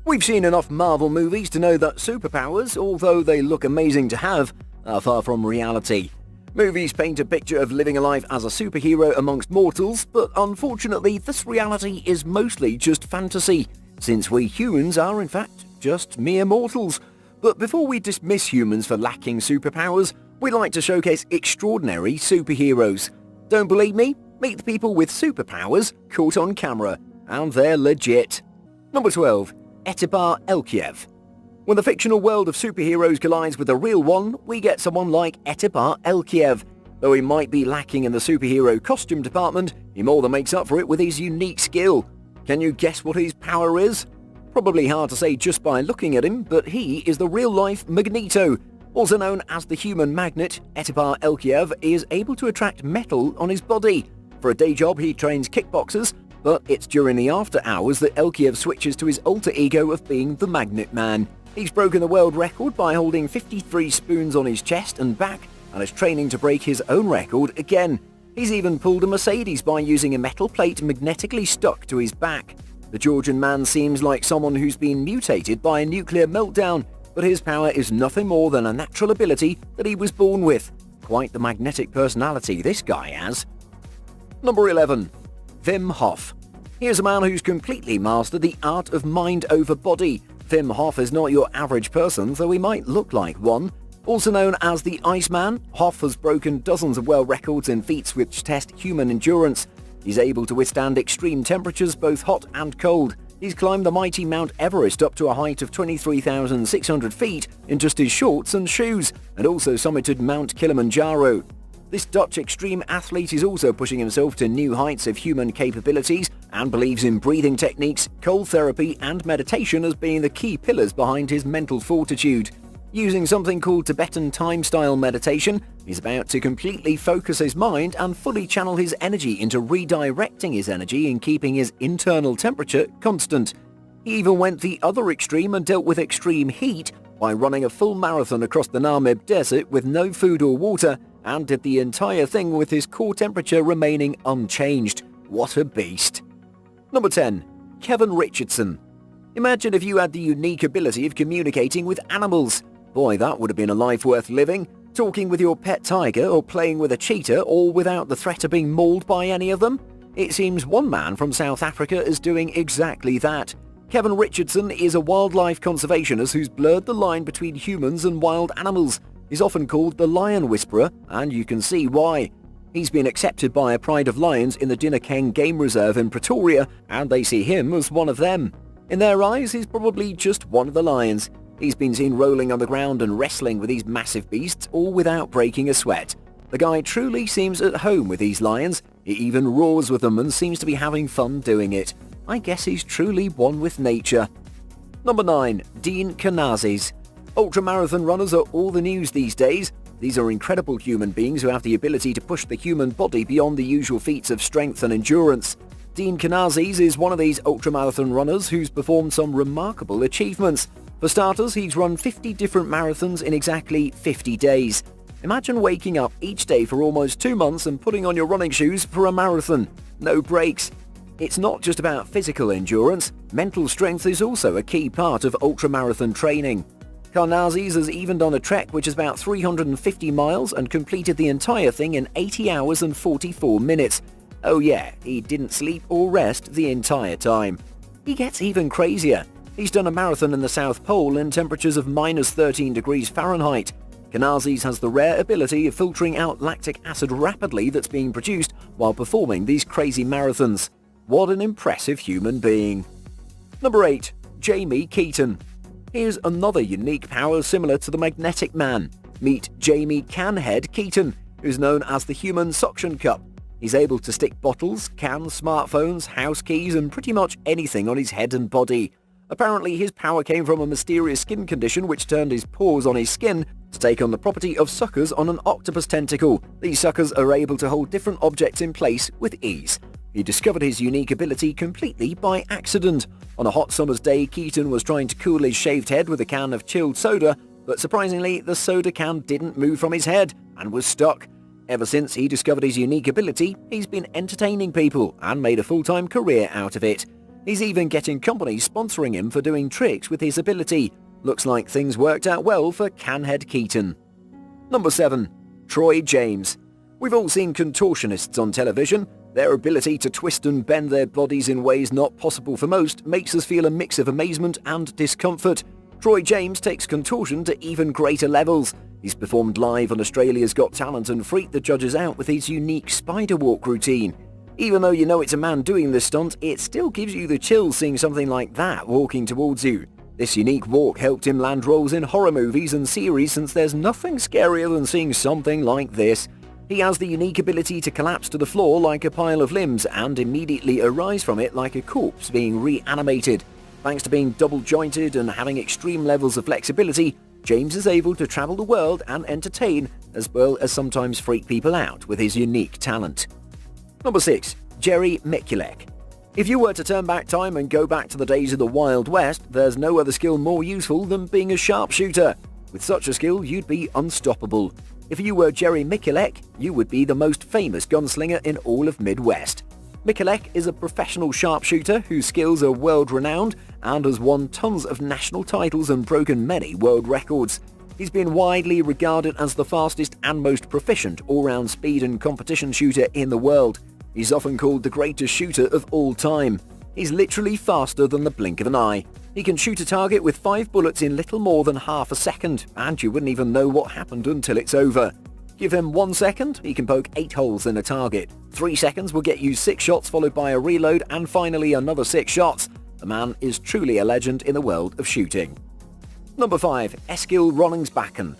We've seen enough Marvel movies to know that superpowers, although they look amazing to have, are far from reality. Movies paint a picture of living a life as a superhero amongst mortals, but unfortunately this reality is mostly just fantasy, since we humans are in fact just mere mortals. But before we dismiss humans for lacking superpowers, we like to showcase extraordinary superheroes. Don't believe me? Meet the people with superpowers caught on camera, and they're legit. Number 12. Etibar Elkiev. When the fictional world of superheroes collides with the real one, we get someone like Etibar Elkiev. Though he might be lacking in the superhero costume department, he more than makes up for it with his unique skill. Can you guess what his power is? Probably hard to say just by looking at him, but he is the real-life Magneto. Also known as the human magnet, Etibar Elkiev is able to attract metal on his body. For a day job, he trains kickboxers, but it's during the after hours that Elkiev switches to his alter ego of being the Magnet Man. He's broken the world record by holding 53 spoons on his chest and back, and is training to break his own record again. He's even pulled a Mercedes by using a metal plate magnetically stuck to his back. The Georgian man seems like someone who's been mutated by a nuclear meltdown, but his power is nothing more than a natural ability that he was born with. Quite the magnetic personality this guy has. Number 11. Wim Hof. Here's a man who's completely mastered the art of mind over body. Wim Hof is not your average person, though he might look like one. Also known as the Iceman, Hof has broken dozens of world records in feats which test human endurance. He's able to withstand extreme temperatures, both hot and cold. He's climbed the mighty Mount Everest up to a height of 23,600 feet in just his shorts and shoes, and also summited Mount Kilimanjaro. This Dutch extreme athlete is also pushing himself to new heights of human capabilities and believes in breathing techniques, cold therapy and meditation as being the key pillars behind his mental fortitude. Using something called Tibetan time-style meditation, he's about to completely focus his mind and fully channel his energy into redirecting his energy and keeping his internal temperature constant. He even went the other extreme and dealt with extreme heat by running a full marathon across the Namib Desert with no food or water, and did the entire thing with his core temperature remaining unchanged. What a beast. Number 10. Kevin Richardson. Imagine if you had the unique ability of communicating with animals. Boy, that would have been a life worth living. Talking with your pet tiger or playing with a cheetah, all without the threat of being mauled by any of them. It seems one man from South Africa is doing exactly that. Kevin Richardson is a wildlife conservationist who's blurred the line between humans and wild animals. He's often called the Lion Whisperer, and you can see why. He's been accepted by a pride of lions in the Dinokeng Game Reserve in Pretoria, and they see him as one of them. In their eyes, he's probably just one of the lions. He's been seen rolling on the ground and wrestling with these massive beasts, all without breaking a sweat. The guy truly seems at home with these lions. He even roars with them and seems to be having fun doing it. I guess he's truly one with nature. Number 9. Dean Karnazes. Ultramarathon runners are all the news these days. These are incredible human beings who have the ability to push the human body beyond the usual feats of strength and endurance. Dean Karnazes is one of these ultramarathon runners who's performed some remarkable achievements. For starters, he's run 50 different marathons in exactly 50 days. Imagine waking up each day for almost 2 months and putting on your running shoes for a marathon. No breaks. It's not just about physical endurance. Mental strength is also a key part of ultramarathon training. Karnazes has even done a trek which is about 350 miles and completed the entire thing in 80 hours and 44 minutes. Oh yeah, he didn't sleep or rest the entire time. He gets even crazier. He's done a marathon in the South Pole in temperatures of minus 13 degrees Fahrenheit. Karnazes has the rare ability of filtering out lactic acid rapidly that's being produced while performing these crazy marathons. What an impressive human being. Number 8. Jamie Keaton. Here's another unique power similar to the Magnetic Man. Meet Jamie Canhead Keaton, who's known as the Human Suction Cup. He's able to stick bottles, cans, smartphones, house keys, and pretty much anything on his head and body. Apparently, his power came from a mysterious skin condition which turned his pores on his skin to take on the property of suckers on an octopus tentacle. These suckers are able to hold different objects in place with ease. He discovered his unique ability completely by accident. On a hot summer's day, Keaton was trying to cool his shaved head with a can of chilled soda, but surprisingly, the soda can didn't move from his head and was stuck. Ever since he discovered his unique ability, he's been entertaining people and made a full-time career out of it. He's even getting companies sponsoring him for doing tricks with his ability. Looks like things worked out well for Canhead Keaton. Number 7. Troy James. We've all seen contortionists on television. Their ability to twist and bend their bodies in ways not possible for most makes us feel a mix of amazement and discomfort. Troy James takes contortion to even greater levels. He's performed live on Australia's Got Talent and freaked the judges out with his unique spider walk routine. Even though you know it's a man doing this stunt, it still gives you the chills seeing something like that walking towards you. This unique walk helped him land roles in horror movies and series, since there's nothing scarier than seeing something like this. He has the unique ability to collapse to the floor like a pile of limbs and immediately arise from it like a corpse being reanimated. Thanks to being double-jointed and having extreme levels of flexibility, James is able to travel the world and entertain, as well as sometimes freak people out with his unique talent. Number 6. Jerry Mikulek. If you were to turn back time and go back to the days of the Wild West, there's no other skill more useful than being a sharpshooter. With such a skill, you'd be unstoppable. If you were Jerry Mikulek, you would be the most famous gunslinger in all of Midwest. Mikulek is a professional sharpshooter whose skills are world-renowned and has won tons of national titles and broken many world records. He's been widely regarded as the fastest and most proficient all-round speed and competition shooter in the world. He's often called the greatest shooter of all time. He's literally faster than the blink of an eye. He can shoot a target with 5 bullets in little more than half a second, and you wouldn't even know what happened until it's over. Give him 1 second, he can poke 8 holes in a target. 3 seconds will get you 6 shots followed by a reload, and finally another 6 shots. The man is truly a legend in the world of shooting. Number 5. Eskil Ronningsbakken.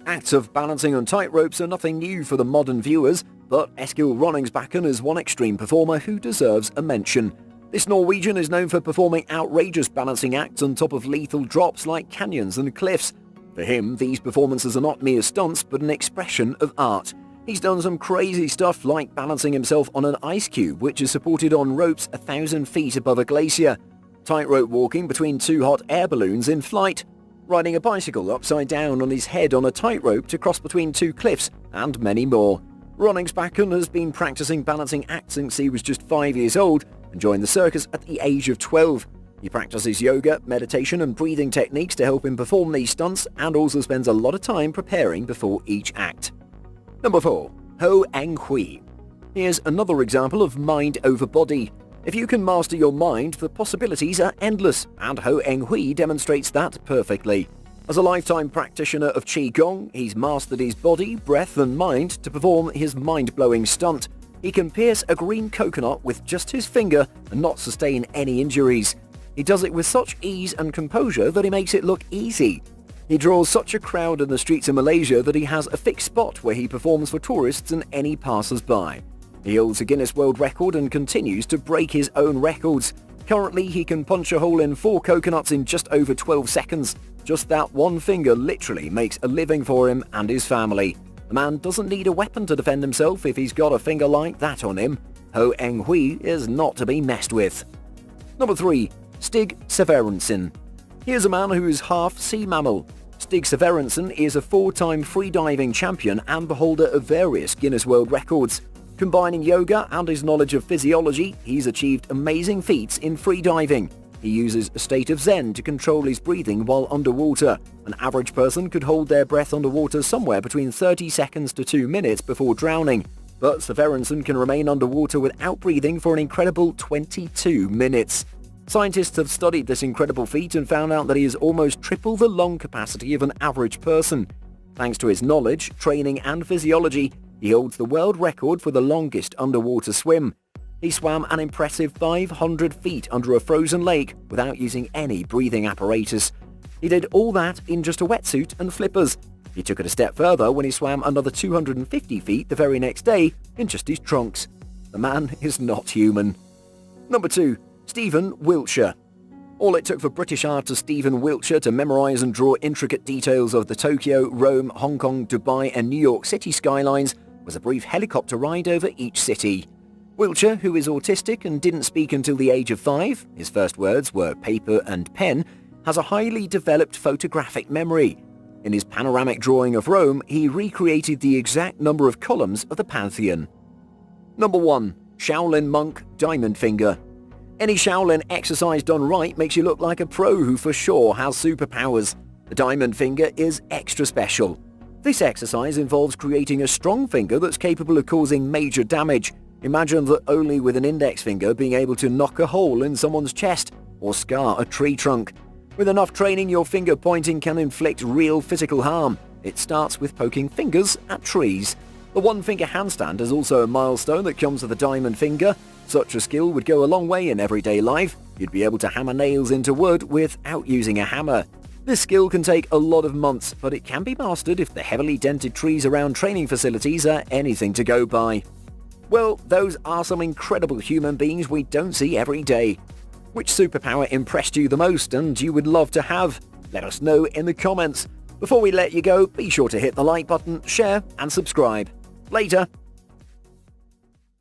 Acts of balancing on tightropes are nothing new for the modern viewers, but Eskil Ronningsbakken is one extreme performer who deserves a mention. This Norwegian is known for performing outrageous balancing acts on top of lethal drops like canyons and cliffs. For him, these performances are not mere stunts, but an expression of art. He's done some crazy stuff like balancing himself on an ice cube, which is supported on ropes 1,000 feet above a glacier, tightrope walking between 2 hot air balloons in flight, riding a bicycle upside down on his head on a tightrope to cross between 2 cliffs, and many more. Ronningsbakken has been practicing balancing acts since he was just 5 years old and joined the circus at the age of 12. He practices yoga, meditation and breathing techniques to help him perform these stunts, and also spends a lot of time preparing before each act. Number 4. Ho Eng Hui. Here's another example of mind over body. If you can master your mind, the possibilities are endless, and Ho Eng Hui demonstrates that perfectly. As a lifetime practitioner of Qigong, he's mastered his body, breath and mind to perform his mind-blowing stunt. He can pierce a green coconut with just his finger and not sustain any injuries. He does it with such ease and composure that he makes it look easy. He draws such a crowd in the streets of Malaysia that he has a fixed spot where he performs for tourists and any passers-by. He holds a Guinness World Record and continues to break his own records. Currently, he can punch a hole in 4 coconuts in just over 12 seconds. Just that one finger literally makes a living for him and his family. The man doesn't need a weapon to defend himself if he's got a finger like that on him. Ho Eng Hui is not to be messed with. Number 3. Stig Severinsen. Here's a man who is half sea mammal. Stig Severinsen is a 4-time freediving champion and the holder of various Guinness World Records. Combining yoga and his knowledge of physiology, he's achieved amazing feats in freediving. He uses a state of Zen to control his breathing while underwater. An average person could hold their breath underwater somewhere between 30 seconds to 2 minutes before drowning, but Severinsen can remain underwater without breathing for an incredible 22 minutes. Scientists have studied this incredible feat and found out that he is almost triple the lung capacity of an average person. Thanks to his knowledge, training and physiology, he holds the world record for the longest underwater swim. He swam an impressive 500 feet under a frozen lake without using any breathing apparatus. He did all that in just a wetsuit and flippers. He took it a step further when he swam another 250 feet the very next day in just his trunks. The man is not human. Number 2. Stephen Wiltshire. All it took for British artist Stephen Wiltshire to memorize and draw intricate details of the Tokyo, Rome, Hong Kong, Dubai and New York City skylines was a brief helicopter ride over each city. Wiltshire, who is autistic and didn't speak until the age of 5, his first words were paper and pen, has a highly developed photographic memory. In his panoramic drawing of Rome, he recreated the exact number of columns of the Pantheon. Number 1. Shaolin monk Diamond Finger. Any Shaolin exercise done right makes you look like a pro who for sure has superpowers. The diamond finger is extra special. This exercise involves creating a strong finger that's capable of causing major damage. Imagine that only with an index finger being able to knock a hole in someone's chest or scar a tree trunk. With enough training, your finger pointing can inflict real physical harm. It starts with poking fingers at trees. The one-finger handstand is also a milestone that comes with a diamond finger. Such a skill would go a long way in everyday life. You'd be able to hammer nails into wood without using a hammer. This skill can take a lot of months, but it can be mastered if the heavily dented trees around training facilities are anything to go by. Well, those are some incredible human beings we don't see every day. Which superpower impressed you the most and you would love to have? Let us know in the comments. Before we let you go, be sure to hit the like button, share and subscribe. Later.